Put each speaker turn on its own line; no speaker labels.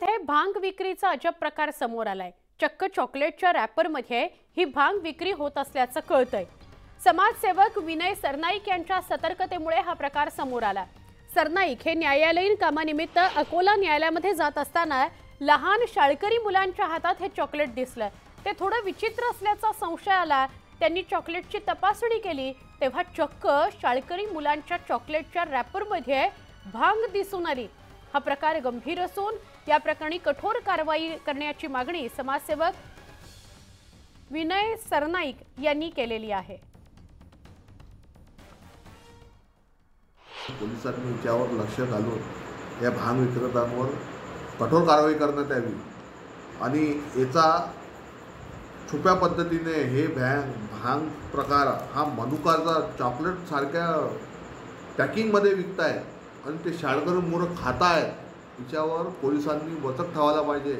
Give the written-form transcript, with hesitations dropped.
नाशिकमध्ये भांग विक्रीचा अजब प्रकार समोर आलाय। चक्क चॉकलेटच्या रॅपरमध्ये ही भांग विक्री होत असल्याचं कळतंय। समाजसेवक विनय सरनाईक यांच्या सतर्कतेमुळे हा प्रकार समोर आला। सरनाईक हे न्यायालयीन कामानिमित्त अकोला न्यायालयामध्ये जात असताना लहान शाळकरी मुलांच्या हातात हे चॉकलेट दिसलं। ते थोडं विचित्र असल्याचा संशय आला। त्यांनी चॉकलेटची तपासणी केली तेव्हा चक्क शाळकरी मुलांच्या चॉकलेटच्या रॅपरमध्ये भांग दिसून आली। हा प्रकार गंभीर असून या प्रकरणी कठोर कारवाई करण्याची मागणी समाजसेवक विनय सरनाईक यांनी केलेली आहे।
पोलिसांनी याच्यावर लक्ष घालून या भांग विक्रेत्यांवर कठोर कारवाई करण्यात यावी आणि याचा छुप्या पद्धतीने हे भांग प्रकार हा मनुकाचा चॉकलेट सारख्या पॅकिंगमध्ये विकताय आणि ते शाळकरी मुलं खातायत। याच्यावर पोलिसांनी वचक ठेवायला पाहिजे।